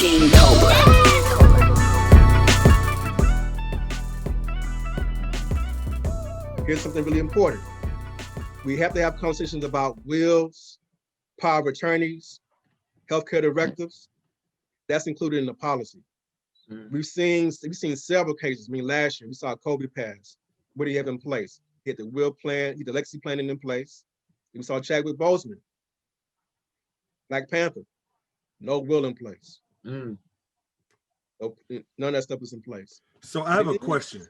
King Cobra. Here's something really important. We have to have conversations about wills, power of attorneys, healthcare directives. That's included in the policy. We've seen several cases. I mean, last year we saw Kobe pass. What do you have in place? He had the will plan, he had the legacy planning in place. We saw Chadwick Boseman, Black Panther, no will in place. No, none of that stuff is in place. So I have a question.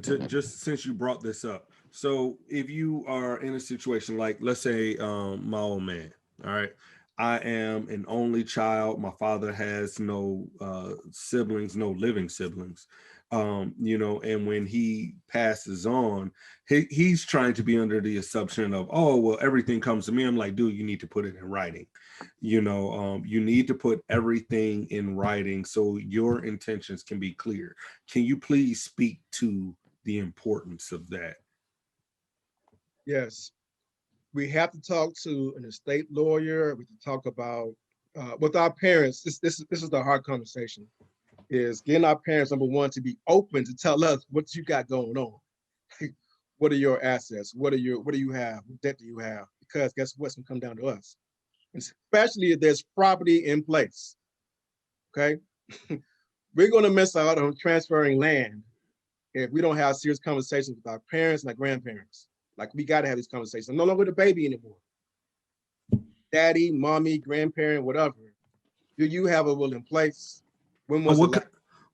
To just since you brought this up. So if you are in a situation like, let's say, my old man, all right, I am an only child. My father has no siblings, no living siblings. And when he passes on, he's trying to be under the assumption of, oh, well, everything comes to me. I'm like, dude, you need to put it in writing. You need to put everything in writing so your intentions can be clear. Can you please speak to the importance of that? Yes, we have to talk to an estate lawyer. We can talk about with our parents. This is the hard conversation. Is getting our parents, number one, to be open to tell us what you got going on. What are your assets? What do you have? What debt do you have? Because guess what's gonna come down to us, especially if there's property in place. Okay, we're gonna miss out on transferring land if we don't have serious conversations with our parents and our grandparents. Like, we got to have these conversations. I'm no longer the baby anymore. Daddy, mommy, grandparent, whatever. Do you have a will in place? When was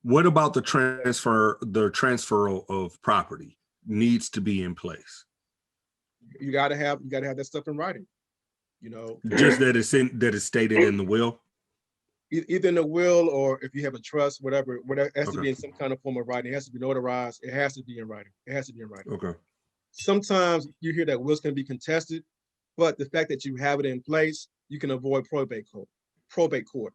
what about the transfer? The transfer of property needs to be in place. You got to have that stuff in writing. Just that it's stated in the will. Either in the will, or if you have a trust, whatever it has to be in some kind of form of writing. It has to be notarized. It has to be in writing. Okay. Sometimes you hear that wills can be contested, but the fact that you have it in place, you can avoid probate court.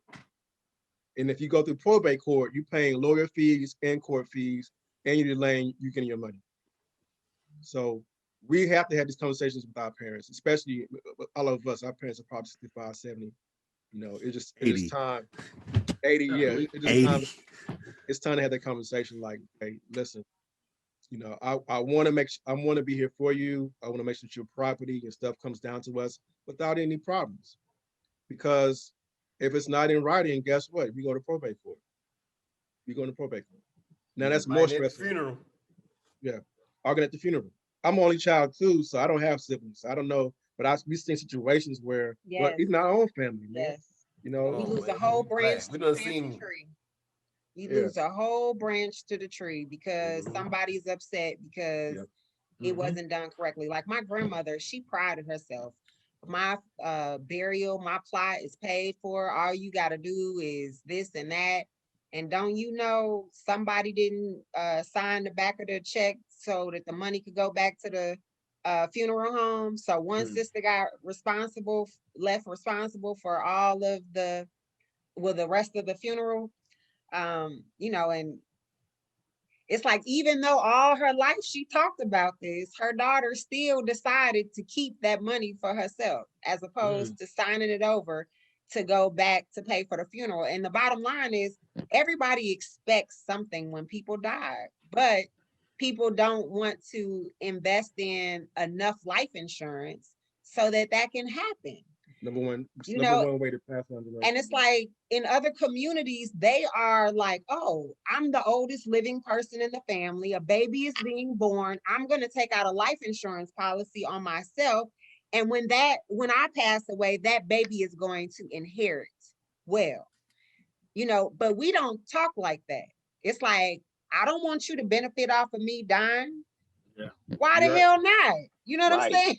And if you go through probate court, you're paying lawyer fees and court fees, and you're delaying you getting your money. So we have to have these conversations with our parents, especially all of us. Our parents are probably 65, 70. It's time. 80, yeah. It's time to have that conversation. Like, hey, listen. I want to be here for you. I want to make sure your property and stuff comes down to us without any problems. Because if it's not in writing, guess what? We go to probate court. Now that's more stressful. Funeral. Yeah, arguing at the funeral. I'm an only child too, so I don't have siblings. I don't know, but we've seen situations where, well, even our own family, man. We lose a whole branch to the tree. You lose a whole branch to the tree because somebody's upset because it wasn't done correctly. Like my grandmother, she prided herself. My burial, my plot is paid for. All you got to do is this and that. And don't you know somebody didn't sign the back of the check so that the money could go back to the funeral home? So one sister got left responsible for all of the rest of the funeral. And it's like, even though all her life she talked about this, her daughter still decided to keep that money for herself as opposed to signing it over to go back to pay for the funeral. And the bottom line is, everybody expects something when people die, but people don't want to invest in enough life insurance so that can happen. Number one way to pass on the life. And it's like in other communities, they are like, oh, I'm the oldest living person in the family. A baby is being born. I'm going to take out a life insurance policy on myself. And when I pass away, that baby is going to inherit well, but we don't talk like that. It's like, I don't want you to benefit off of me dying. Yeah. Why the hell not? You know what I'm saying?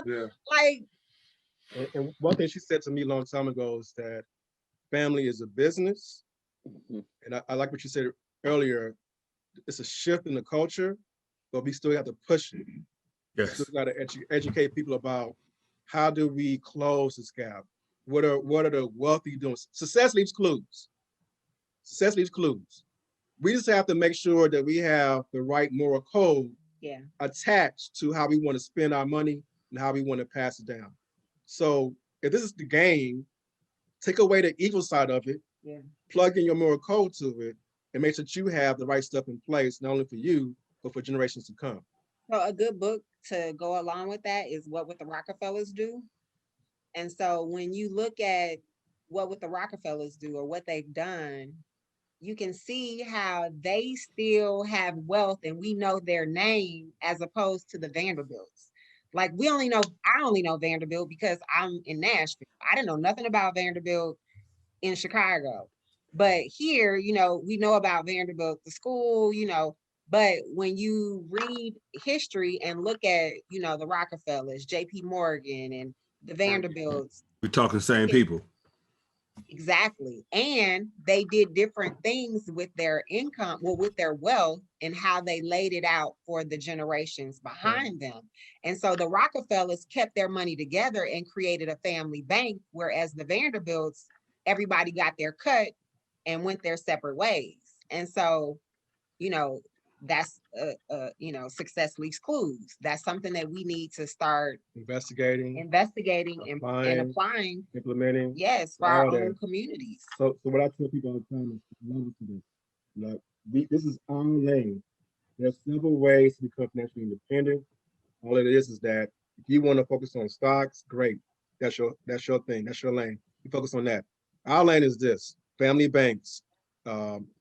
Yeah. Like, and one thing she said to me a long time ago is that family is a business. And I like what you said earlier. It's a shift in the culture, but we still have to push it. Yes. We still got to educate people about how do we close this gap? What are the wealthy doing? Success leaves clues. We just have to make sure that we have the right moral code attached to how we want to spend our money and how we want to pass it down. So if this is the game, take away the evil side of it Yeah. Plug in your moral code to it and make sure that you have the right stuff in place, not only for you, but for generations to come. So a good book to go along with that is What Would the Rockefellers Do? And so when you look at what would the Rockefellers do or what they've done, you can see how they still have wealth and we know their name as opposed to the Vanderbilts. Like I only know Vanderbilt because I'm in Nashville. I didn't know nothing about Vanderbilt in Chicago. But here, we know about Vanderbilt, the school, but when you read history and look at, the Rockefellers, JP Morgan and the Vanderbilts. We're talking same people. Exactly. And they did different things with their income, with their wealth and how they laid it out for the generations behind them. And so the Rockefellers kept their money together and created a family bank, whereas the Vanderbilts, everybody got their cut and went their separate ways. And so, that's success leaves clues. That's something that we need to start investigating and applying, implementing. Yes, for our own communities. So what I tell people all the time is level to this. Like this is our lane. There's several ways to become financially independent. All it is that if you want to focus on stocks, great. That's your thing. That's your lane. You focus on that. Our lane is this: family banks,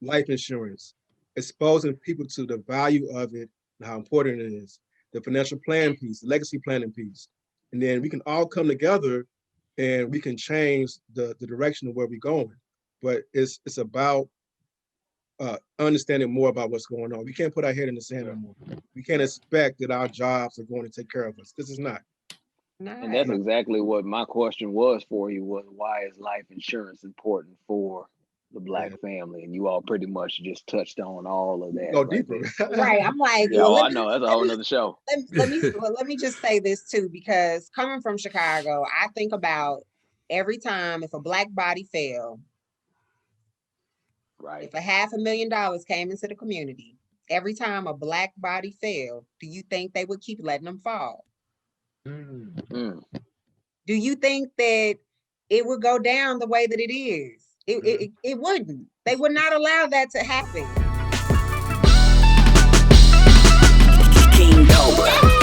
life insurance, exposing people to the value of it and how important it is, the financial plan piece, the legacy planning piece. And then we can all come together and we can change the direction of where we're going. But it's about understanding more about what's going on. We can't put our head in the sand anymore. We can't expect that our jobs are going to take care of us. This is not. And that's exactly what my question was for you, was why is life insurance important for the Black family? And you all pretty much just touched on all of that. Go deeper. Right. I'm like, yeah, I know. That's a whole nother show. Let me just say this too, because coming from Chicago, I think about every time if a Black body fell, right? If $500,000 came into the community, every time a Black body fell, do you think they would keep letting them fall? Do you think that it would go down the way that it is? It wouldn't. They would not allow that to happen. King Cobra.